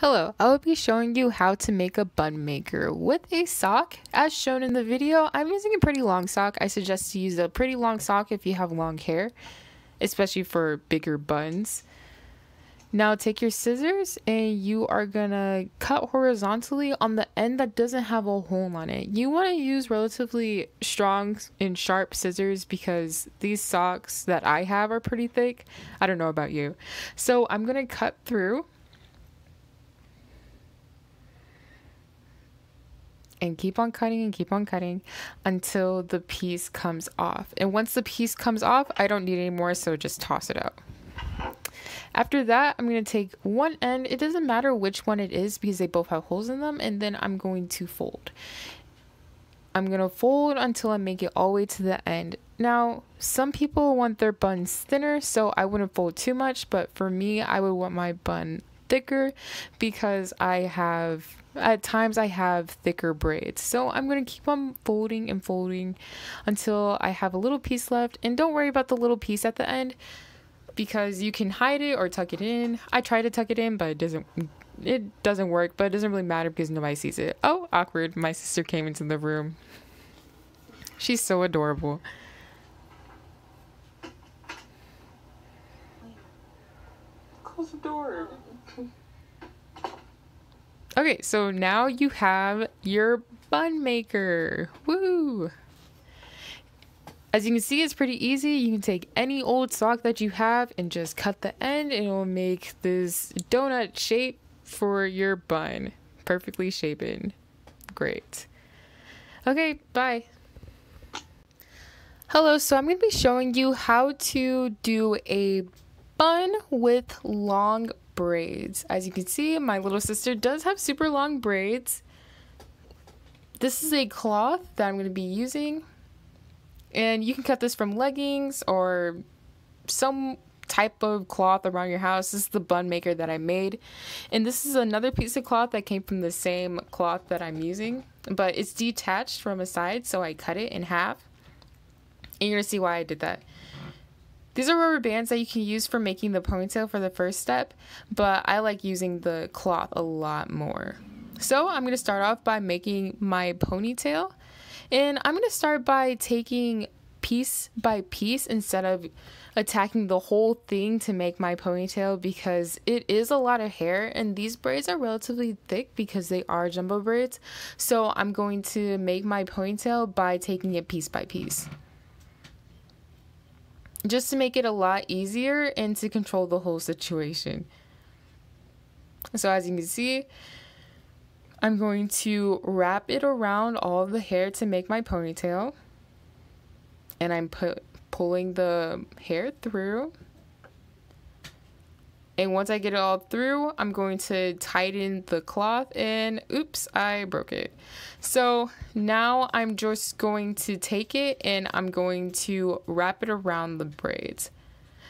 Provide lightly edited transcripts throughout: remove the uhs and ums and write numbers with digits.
Hello, I will be showing you how to make a bun maker with a sock. As shown in the video, I'm using a pretty long sock. I suggest to use a pretty long sock if you have long hair, especially for bigger buns. Now take your scissors and you are gonna cut horizontally on the end that doesn't have a hole on it. You want to use relatively strong and sharp scissors because these socks that I have are pretty thick. I don't know about you. So I'm gonna cut through. And keep on cutting until the piece comes off. And once the piece comes off, I don't need any more, so just toss it out. After that, I'm going to take one end. It doesn't matter which one it is because they both have holes in them. And then I'm going to fold. I'm going to fold until I make it all the way to the end. Now, some people want their buns thinner, so I wouldn't fold too much. But for me, I would want my bun thicker because at times I have thicker braids. So I'm going to keep on folding and folding until I have a little piece left. And don't worry about the little piece at the end because you can hide it or tuck it in. I try to tuck it in, but it doesn't work, but it doesn't really matter because nobody sees it. Oh, awkward. My sister came into the room. She's so adorable. Close the door. Okay, so now you have your bun maker. Woo! As you can see, it's pretty easy. You can take any old sock that you have and just cut the end and it will make this donut shape for your bun. Perfectly shapen. Great. Okay, bye. Hello, so I'm going to be showing you how to do a bun with long braids. As you can see, my little sister does have super long braids. This is a cloth that I'm going to be using, and you can cut this from leggings or some type of cloth around your house. This is the bun maker that I made, and this is another piece of cloth that came from the same cloth that I'm using, but it's detached from a side, so I cut it in half, and you're going to see why I did that. These are rubber bands that you can use for making the ponytail for the first step, but I like using the cloth a lot more. So I'm going to start off by making my ponytail, and I'm going to start by taking piece by piece instead of attacking the whole thing to make my ponytail because it is a lot of hair and these braids are relatively thick because they are jumbo braids. So I'm going to make my ponytail by taking it piece by piece, just to make it a lot easier and to control the whole situation. So as you can see, I'm going to wrap it around all of the hair to make my ponytail. And I'm pulling the hair through. And once I get it all through, I'm going to tighten the cloth and oops, I broke it. So now I'm just going to take it and I'm going to wrap it around the braids.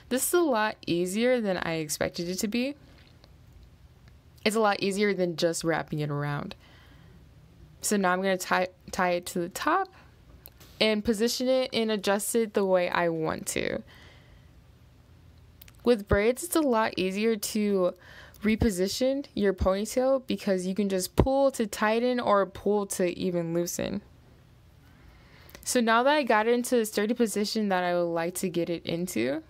This is a lot easier than I expected it to be. It's a lot easier than just wrapping it around. So now I'm going to tie it to the top and position it and adjust it the way I want to. With braids, it's a lot easier to reposition your ponytail because you can just pull to tighten or pull to even loosen. So now that I got it into the sturdy position that I would like to get it into,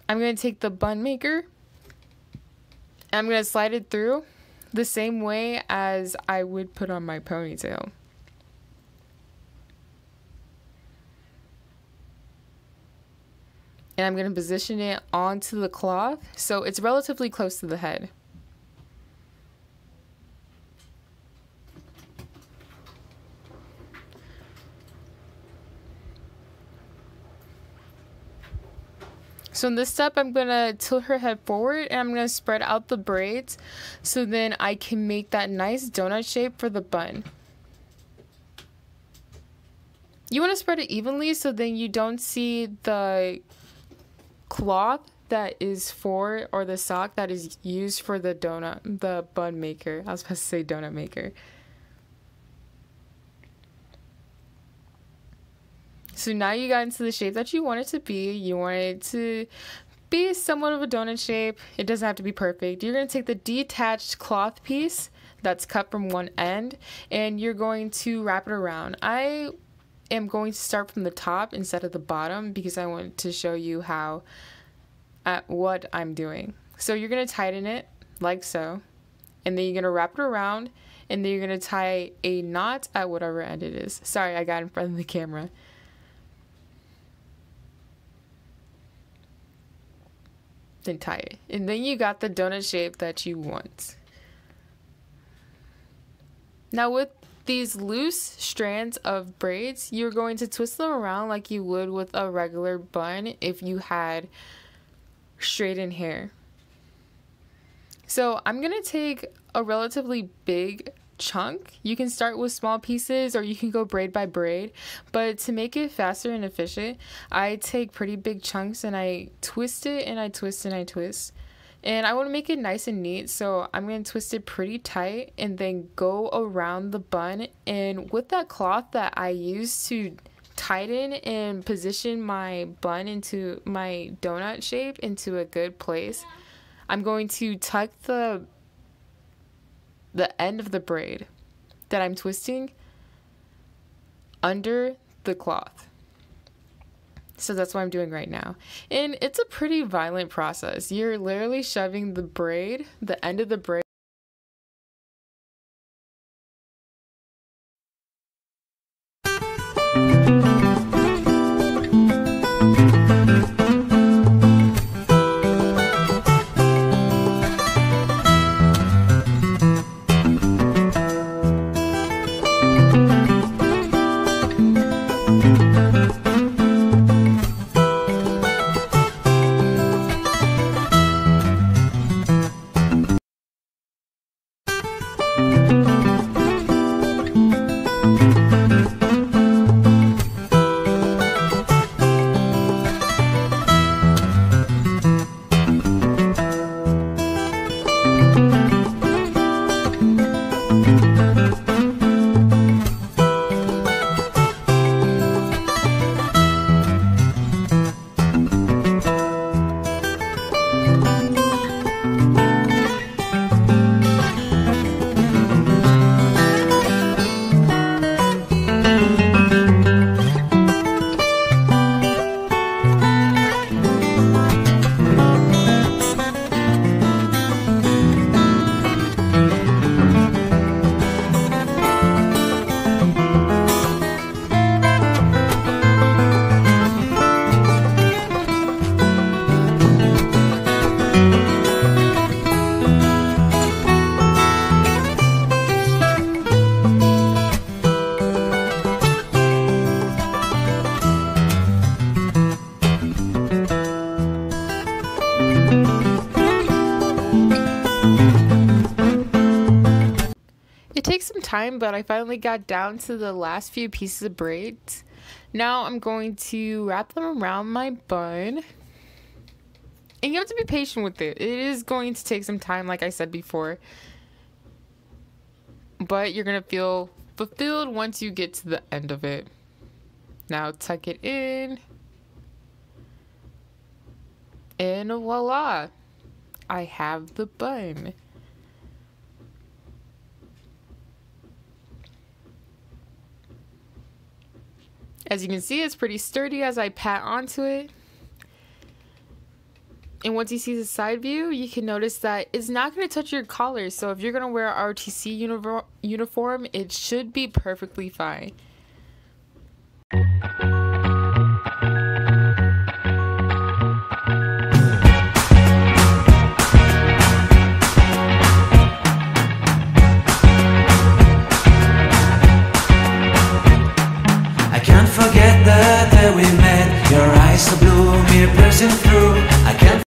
I'm going to take the bun maker and I'm going to slide it through the same way as I would put on my ponytail. And I'm going to position it onto the cloth so it's relatively close to the head. So in this step, I'm going to tilt her head forward and I'm going to spread out the braids so then I can make that nice donut shape for the bun. You want to spread it evenly so then you don't see the cloth that is for, or the sock that is used for the bun maker. I was supposed to say donut maker. So now you got into the shape that you want it to be. You want it to be somewhat of a donut shape. It doesn't have to be perfect. You're going to take the detached cloth piece that's cut from one end, and you're going to wrap it around. I am going to start from the top instead of the bottom because I want to show you what I'm doing. So you're going to tighten it like so, and then you're going to wrap it around, and then you're going to tie a knot at whatever end it is. Sorry, I got in front of the camera. Then tie it, and then you got the donut shape that you want. Now with these loose strands of braids, you're going to twist them around like you would with a regular bun if you had straightened hair. So I'm gonna take a relatively big chunk. You can start with small pieces or you can go braid by braid, but to make it faster and efficient, I take pretty big chunks and I twist it and I twist and I twist. And I want to make it nice and neat, so I'm going to twist it pretty tight and then go around the bun. And with that cloth that I use to tighten and position my bun into my donut shape into a good place, I'm going to tuck the end of the braid that I'm twisting under the cloth. So that's what I'm doing right now. And it's a pretty violent process. You're literally shoving the end of the braid. It takes some time, but I finally got down to the last few pieces of braids. Now I'm going to wrap them around my bun. And you have to be patient with it. It is going to take some time, like I said before. But you're going to feel fulfilled once you get to the end of it. Now tuck it in. And voila! I have the bun. As you can see, it's pretty sturdy as I pat onto it. And once you see the side view, you can notice that it's not going to touch your collar. So if you're going to wear an ROTC uniform, it should be perfectly fine. Forget the day we met. Your eyes so blue, me piercing through.